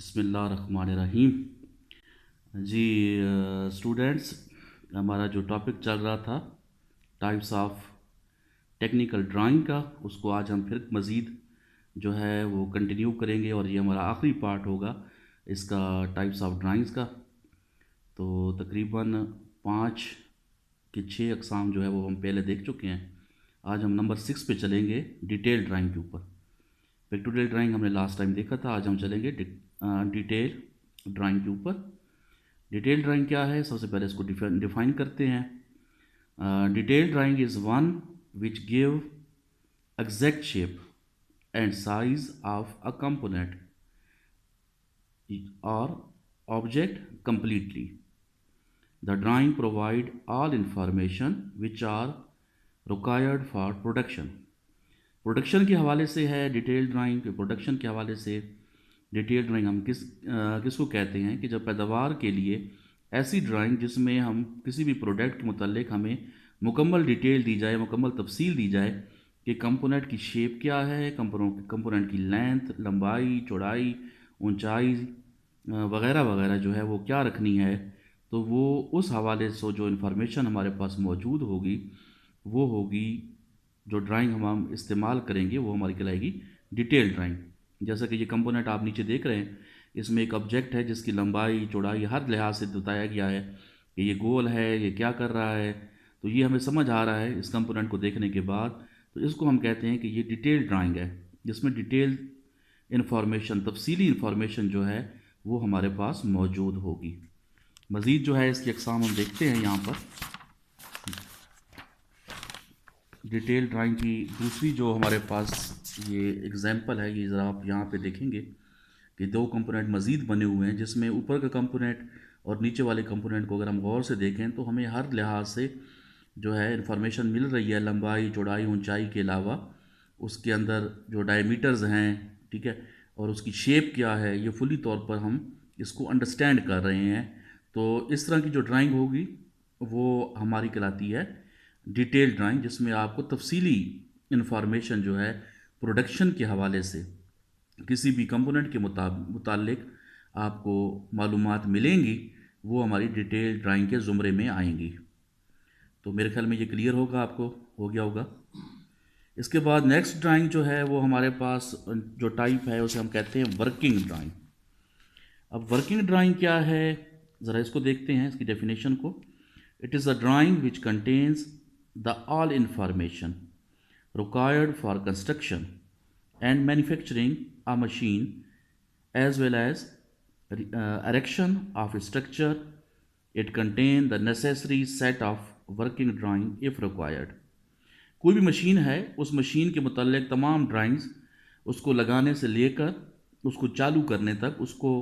बिस्मिल्लाहिर्रहमानिर्रहीम। जी स्टूडेंट्स, हमारा जो टॉपिक चल रहा था टाइप्स ऑफ टेक्निकल ड्राइंग का, उसको आज हम फिर मज़ीद जो है वो कंटिन्यू करेंगे और ये हमारा आखिरी पार्ट होगा इसका, टाइप्स ऑफ ड्राइंग्स का। तो तकरीबन 5 के 6 अकसाम जो है वो हम पहले देख चुके हैं। आज हम नंबर 6 पे चलेंगे, डिटेल ड्राइंग के ऊपर। पिक्टोरियल ड्राइंग हमने लास्ट टाइम देखा था, आज हम चलेंगे डिटेल ड्राइंग के ऊपर। डिटेल ड्राइंग क्या है, सबसे पहले इसको डिफाइन करते हैं। Detail drawing is one which give exact shape and size of a component और object completely. The drawing provide all information which are required for production. Production के हवाले से है डिटेल ड्राइंग। प्रोडक्शन के हवाले से डिटेल ड्राइंग हम किसको कहते हैं कि जब पैदावार के लिए ऐसी ड्राइंग जिसमें हम किसी भी प्रोडक्ट के मुतल्लिक हमें मुकम्मल डिटेल दी जाए, मुकम्मल तफसील दी जाए कि कंपोनेंट की शेप क्या है, कंपोनेंट की लेंथ, लंबाई, चौड़ाई, ऊंचाई वगैरह वगैरह जो है वो क्या रखनी है, तो वो उस हवाले से जो इन्फॉर्मेशन हमारे पास मौजूद होगी वो होगी, जो ड्राइंग हम इस्तेमाल करेंगे वो हमारी कहलाएगी डिटेल ड्राइंग। जैसा कि ये कंपोनेंट आप नीचे देख रहे हैं, इसमें एक ऑब्जेक्ट है जिसकी लंबाई चौड़ाई हर लिहाज से बताया गया है कि ये गोल है, ये क्या कर रहा है। तो ये हमें समझ आ रहा है इस कंपोनेंट को देखने के बाद। तो इसको हम कहते हैं कि ये डिटेल ड्राइंग है, जिसमें डिटेल इन्फॉर्मेशन, तफसीली इन्फॉर्मेशन जो है वो हमारे पास मौजूद होगी। मज़ीद जो है इसकी अक़साम हम देखते हैं यहाँ पर। डिटेल ड्राइंग की दूसरी जो हमारे पास ये एग्जांपल है, ये ज़रा आप यहाँ पे देखेंगे कि दो कंपोनेंट मज़ीद बने हुए हैं, जिसमें ऊपर का कंपोनेंट और नीचे वाले कंपोनेंट को अगर हम गौर से देखें तो हमें हर लिहाज से जो है इंफॉर्मेशन मिल रही है। लंबाई, चौड़ाई, ऊंचाई के अलावा उसके अंदर जो डायमीटर्स हैं, ठीक है, और उसकी शेप क्या है, ये फुली तौर पर हम इसको अंडरस्टैंड कर रहे हैं। तो इस तरह की जो ड्राइंग होगी वो हमारी कहलाती है डिटेल ड्राइंग, जिसमें आपको तफसीली इंफॉर्मेशन जो है प्रोडक्शन के हवाले से किसी भी कंपोनेंट के मुतालिक आपको मालूमात मिलेंगी, वो हमारी डिटेल ड्राइंग के ज़ुमरे में आएंगी। तो मेरे ख्याल में ये क्लियर होगा, आपको हो गया होगा। इसके बाद नेक्स्ट ड्राइंग जो है वो हमारे पास जो टाइप है उसे हम कहते हैं वर्किंग ड्राइंग। अब वर्किंग ड्राइंग क्या है, ज़रा इसको देखते हैं, इसकी डेफिनेशन को। It is a drawing which contains the all information required for construction and manufacturing a machine, as well as erection of a structure. It contains the necessary set of working drawing if required. कोई भी machine है, उस machine के मुताल्लिक तमाम drawings, उसको लगाने से लेकर उसको चालू करने तक, उसको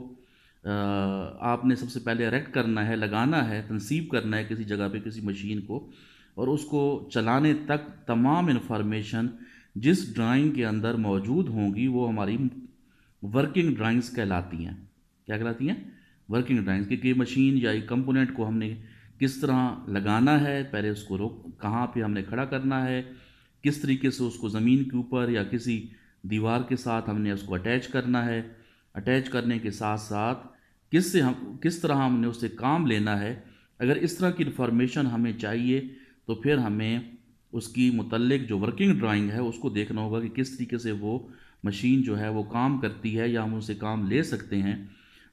आपने सबसे पहले इरेक्ट करना है, लगाना है, तनसीब करना है किसी जगह पे किसी मशीन को, और उसको चलाने तक तमाम इन्फॉर्मेशन जिस ड्राइंग के अंदर मौजूद होंगी वो हमारी वर्किंग ड्राइंग्स कहलाती हैं। क्या कहलाती हैं? Working drawings. क्योंकि मशीन या एक कंपोनेंट को हमने किस तरह लगाना है, पहले उसको कहाँ पे हमने खड़ा करना है, किस तरीके से उसको ज़मीन के ऊपर या किसी दीवार के साथ हमने उसको अटैच करना है, अटैच करने के साथ साथ किस तरह हमने उससे काम लेना है। अगर इस तरह की इन्फॉर्मेशन हमें चाहिए तो फिर हमें उसकी मुतल्लिक जो वर्किंग ड्राइंग है उसको देखना होगा कि किस तरीके से वो मशीन जो है वो काम करती है या हम उससे काम ले सकते हैं।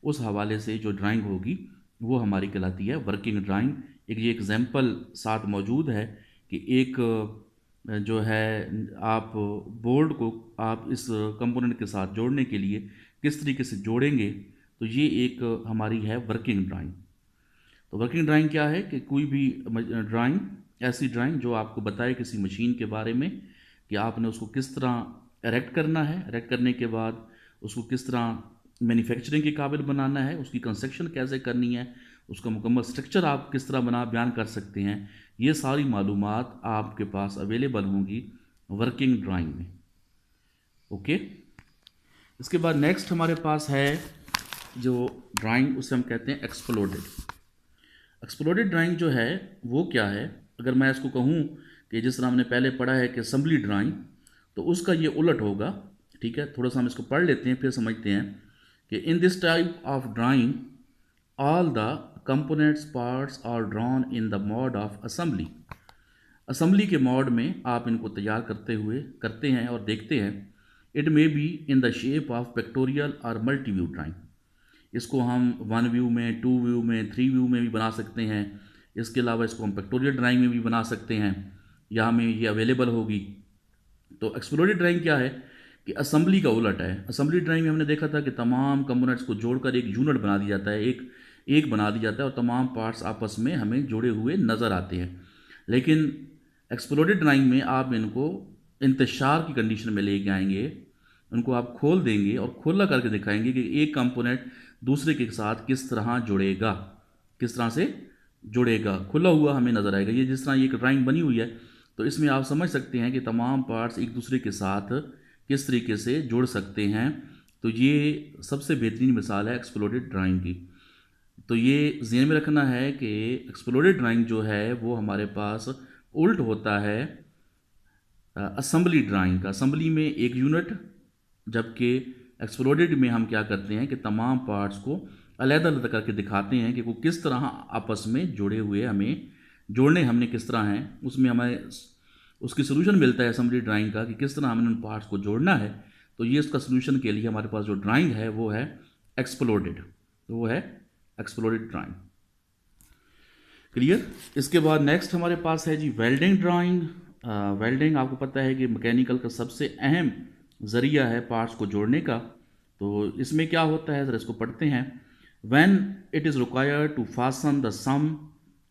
उस हवाले से जो ड्राइंग होगी वो हमारी कहलाती है वर्किंग ड्राइंग। एक ये एग्जांपल साथ मौजूद है कि एक जो है आप बोर्ड को आप इस कंपोनेंट के साथ जोड़ने के लिए किस तरीके से जोड़ेंगे, तो ये एक हमारी है वर्किंग ड्राइंग। तो वर्किंग ड्राइंग क्या है कि कोई भी ड्राइंग, ऐसी ड्राइंग जो आपको बताए किसी मशीन के बारे में कि आपने उसको किस तरह इरेक्ट करना है, इरेक्ट करने के बाद उसको किस तरह मैन्युफैक्चरिंग के काबिल बनाना है, उसकी कंस्ट्रक्शन कैसे करनी है, उसका मुकम्मल स्ट्रक्चर आप किस तरह बयान कर सकते हैं। ये सारी मालूमात आपके पास अवेलेबल होंगी वर्किंग ड्राइंग में। ओके, इसके बाद नेक्स्ट हमारे पास है जो ड्राइंग, उसे हम कहते हैं एक्सप्लोडेड। एक्सप्लोडेड ड्राइंग जो है वो क्या है, अगर मैं इसको कहूँ कि जिस तरह हमने पहले पढ़ा है कि असम्बली ड्राइंग, तो उसका ये उलट होगा। ठीक है, थोड़ा सा हम इसको पढ़ लेते हैं फिर समझते हैं कि in this type of drawing all the components parts are drawn in the mode of assembly. Assembly के मोड में आप इनको तैयार करते हैं और देखते हैं। It may be in the shape of pictorial और मल्टी व्यू ड्राइंग। इसको हम 1 व्यू में, 2 व्यू में, 3 व्यू में भी बना सकते हैं। इसके अलावा इसको हम पिक्टोरियल ड्राइंग में भी बना सकते हैं, या हमें ये अवेलेबल होगी। तो एक्सप्लोरेड ड्राइंग क्या है कि असेंबली का उलट है। असेंबली ड्राइंग में हमने देखा था कि तमाम कंपोनेंट्स को जोड़कर एक यूनिट बना दिया जाता है, एक बना दिया जाता है, और तमाम पार्ट्स आपस में हमें जुड़े हुए नज़र आते हैं। लेकिन एक्सप्लोरेड ड्राइंग में आप इनको इंतशार की कंडीशन में लेके आएंगे, उनको आप खोल देंगे और खोला करके दिखाएंगे कि एक कंपोनेंट दूसरे के साथ किस तरह जुड़ेगा, किस तरह से जुड़ेगा, खुला हुआ हमें नज़र आएगा। ये जिस तरह ये एक ड्राइंग बनी हुई है, तो इसमें आप समझ सकते हैं कि तमाम पार्ट्स एक दूसरे के साथ किस तरीके से जुड़ सकते हैं। तो ये सबसे बेहतरीन मिसाल है एक्सप्लोरेड ड्राइंग की। तो ये ज़हन में रखना है कि एक्सप्लोरेड ड्राइंग जो है वो हमारे पास उल्ट होता है असेंबली ड्राइंग का। असेंबली में एक यूनिट, जबकि एक्सप्लोरेड में हम क्या करते हैं कि तमाम पार्ट्स को अलग-अलग करके दिखाते हैं कि वो किस तरह आपस में जुड़े हुए, हमें जोड़ने हमने किस तरह हैं, उसमें हमें उसकी सोल्यूशन मिलता है असेंबली ड्राइंग का कि किस तरह हमें उन पार्ट्स को जोड़ना है। तो ये उसका सोल्यूशन के लिए हमारे पास जो ड्राइंग है वो है एक्सप्लोरेड, तो वो है एक्सप्लोरेड ड्राइंग। क्लियर। इसके बाद नेक्स्ट हमारे पास है जी वेल्डिंग ड्राइंग। वेल्डिंग आपको पता है कि मैकेनिकल का सबसे अहम ज़रिया है पार्ट्स को जोड़ने का। तो इसमें क्या होता है, ज़रा इसको पढ़ते हैं। When it is required to fasten the some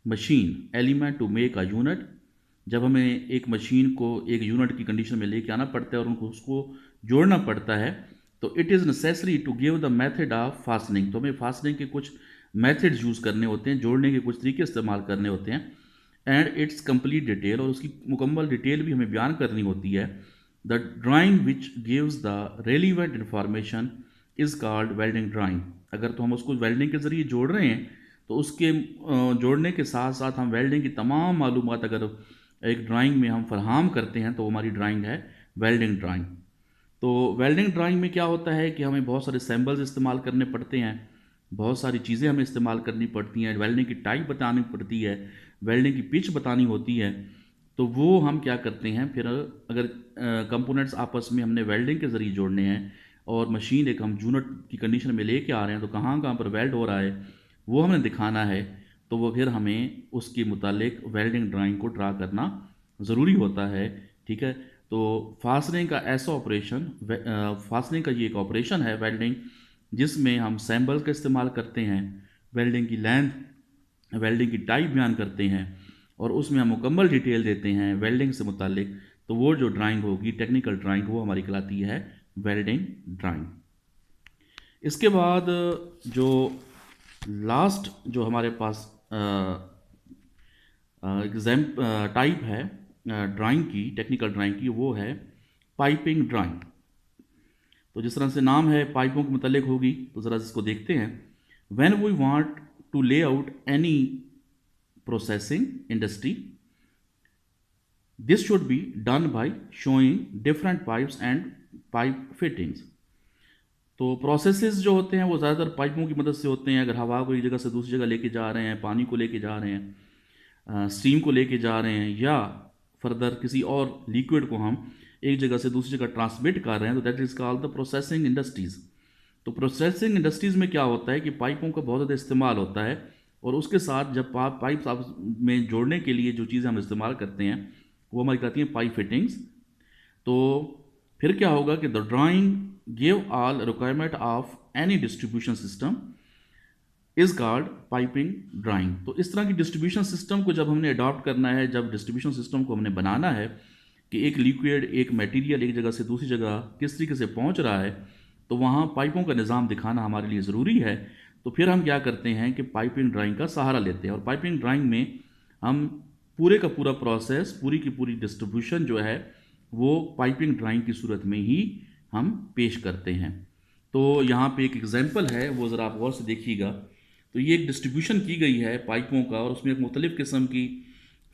machine element to make a unit, जब हमें एक मशीन को एक यूनिट की कंडीशन में लेके आना पड़ता है और उनको उसको जोड़ना पड़ता है, तो it is necessary to give the method of fastening. तो हमें फास्टनिंग के कुछ मेथड्स यूज़ करने होते हैं, जोड़ने के कुछ तरीके इस्तेमाल करने होते हैं। एंड इट्स कंप्लीट डिटेल, और उसकी मुकम्मल डिटेल भी हमें बयान करनी होती है। The drawing which gives the relevant information is called welding drawing. अगर तो हम उसको वेल्डिंग के ज़रिए जोड़ रहे हैं, तो उसके जोड़ने के साथ साथ हम वेल्डिंग की तमाम मालूमात अगर एक ड्राइंग में हम फराहम करते हैं, तो हमारी ड्राइंग है वेल्डिंग ड्राइंग। तो वेल्डिंग ड्राइंग में क्या होता है कि हमें बहुत सारे सैम्बल्स इस्तेमाल करने पड़ते हैं, बहुत सारी चीज़ें हमें इस्तेमाल करनी पड़ती हैं, वेल्डिंग की टाइप बतानी पड़ती है, वेल्डिंग की पिच बतानी होती है। तो वो हम क्या करते हैं फिर, अगर कंपोनेंट्स आपस में हमने वेल्डिंग के ज़रिए जोड़ने हैं और मशीन एक हम यूनिट की कंडीशन में लेके आ रहे हैं, तो कहाँ कहाँ पर वेल्ड हो रहा है वो हमें दिखाना है। तो वो फिर हमें उसके मुतालिक वेल्डिंग ड्राइंग को ड्रा करना ज़रूरी होता है। ठीक है। तो फास्टनिंग का ऐसा ऑपरेशन, फास्टनिंग का ये एक ऑपरेशन है वेल्डिंग, जिसमें हम सैम्बल का इस्तेमाल करते हैं, वेल्डिंग की लेंथ, वेल्डिंग की टाइप बयान करते हैं, और उसमें हम मुकम्मल डिटेल देते हैं वेल्डिंग से मुतालिक। तो वो जो ड्राइंग होगी, टेक्निकल ड्राइंग, वो हमारी कहलाती है वेल्डिंग ड्राइंग। इसके बाद जो लास्ट जो हमारे पास एग्जाम टाइप है ड्राइंग की, टेक्निकल ड्राइंग की, वो है पाइपिंग ड्राइंग। तो जिस तरह से नाम है पाइपों के मुतल्लिक होगी, तो ज़रा इसको देखते हैं। व्हेन वी वांट टू ले out any processing industry, this should be done by showing different pipes and pipe fittings. तो प्रोसेसेस जो होते हैं वो ज़्यादातर पाइपों की मदद से होते हैं। अगर हवा को एक जगह से दूसरी जगह लेके जा रहे हैं, पानी को लेके जा रहे हैं, स्टीम को लेके जा रहे हैं, या फर्दर किसी और लिक्विड को हम एक जगह से दूसरी जगह ट्रांसमिट कर रहे हैं, तो that is called the processing industries. तो प्रोसेसिंग इंडस्ट्रीज़ में क्या होता है कि पाइपों का बहुत ज़्यादा इस्तेमाल होता है, और उसके साथ जब पाइप्स आप में जोड़ने के लिए जो चीज़ें हम इस्तेमाल करते हैं वो हमारी कहती हैं पाइप फिटिंग्स। तो फिर क्या होगा कि the drawing give all requirement of any distribution system is called piping drawing. तो इस तरह की डिस्ट्रीब्यूशन सिस्टम को जब हमने अडॉप्ट करना है, जब डिस्ट्रीब्यूशन सिस्टम को हमने बनाना है कि एक लिक्विड, एक मटेरियल एक जगह से दूसरी जगह किस तरीके से पहुंच रहा है, तो वहाँ पाइपों का निज़ाम दिखाना हमारे लिए ज़रूरी है। तो फिर हम क्या करते हैं कि पाइपिंग ड्राइंग का सहारा लेते हैं, और पाइपिंग ड्राइंग में हम पूरे का पूरा प्रोसेस, पूरी की पूरी डिस्ट्रीब्यूशन जो है वो पाइपिंग ड्राइंग की सूरत में ही हम पेश करते हैं। तो यहाँ पे एक एग्जांपल है, वो ज़रा आप गौर से देखिएगा। तो ये एक डिस्ट्रीब्यूशन की गई है पाइपों का, और उसमें एक मुख्तलिफ़ किस्म की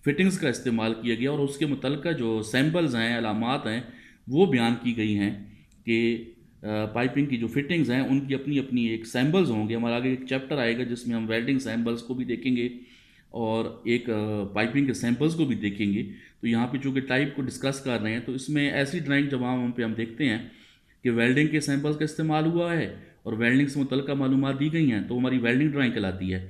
फिटिंग्स का इस्तेमाल किया गया, और उसके मुतल्लिक़ जो सैम्पल्स हैं, अलामात हैं, वो बयान की गई हैं कि पाइपिंग की जो फिटिंग्स हैं उनकी अपनी अपनी एक सैम्बल्स होंगे। हमारा आगे एक चैप्टर आएगा जिसमें हम वेल्डिंग सैम्बल्स को भी देखेंगे और एक पाइपिंग के सैम्पल्स को भी देखेंगे। तो यहाँ पे चूँकि टाइप को डिस्कस कर रहे हैं तो इसमें ऐसी ड्राइंग जब हम पे हम देखते हैं कि वेल्डिंग के सैंपल्स का इस्तेमाल हुआ है और वेल्डिंग से मुतल्लिक़ मालूमात दी गई हैं तो हमारी वेल्डिंग ड्राइंग कहलाती है।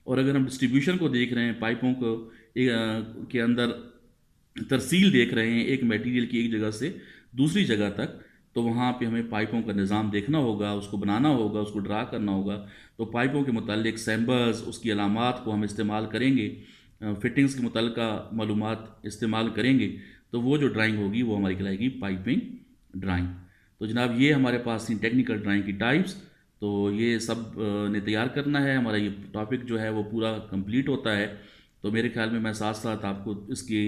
और अगर हम डिस्ट्रीब्यूशन को देख रहे हैं, पाइपों को के अंदर तरसील देख रहे हैं एक मटेरियल की एक जगह से दूसरी जगह तक, तो वहाँ पे हमें पाइपों का निज़ाम देखना होगा, उसको बनाना होगा, उसको ड्रा करना होगा। तो पाइपों के मुतालिक सैम्बल्स, उसकी अलामात को हम इस्तेमाल करेंगे, फिटिंग्स के मुतल्लिका मालूमात इस्तेमाल करेंगे, तो वो जो ड्राइंग होगी वो हमारी कहलाएगी पाइपिंग ड्राइंग। तो जनाब ये हमारे पास थी टेक्निकल ड्राइंग की टाइप्स। तो ये सब ने तैयार करना है, हमारा ये टॉपिक जो है वो पूरा कंप्लीट होता है। तो मेरे ख्याल में मैं साथ साथ आपको इसके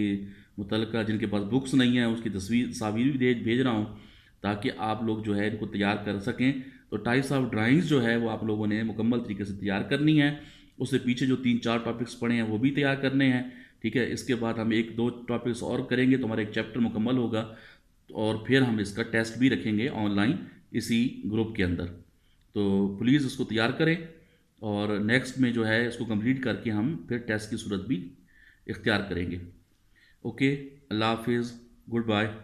मुतल्लिका जिनके पास बुक्स नहीं हैं उसकी तस्वीर भी भेज रहा हूँ ताकि आप लोग जो है इनको तैयार कर सकें। तो टाइप्स ऑफ ड्राइंग्स जो है वो आप लोगों ने मुकम्मल तरीके से तैयार करनी है। उससे पीछे जो 3-4 टॉपिक्स पढ़े हैं वो भी तैयार करने हैं, ठीक है। इसके बाद हम 1-2 टॉपिक्स और करेंगे तो हमारा एक चैप्टर मुकम्मल होगा और फिर हम इसका टेस्ट भी रखेंगे ऑनलाइन इसी ग्रुप के अंदर। तो प्लीज़ उसको तैयार करें और नेक्स्ट में जो है इसको कंप्लीट करके हम फिर टेस्ट की सूरत भी इख्तियार करेंगे। ओके, अल्लाह हाफिज़, गुड बाय।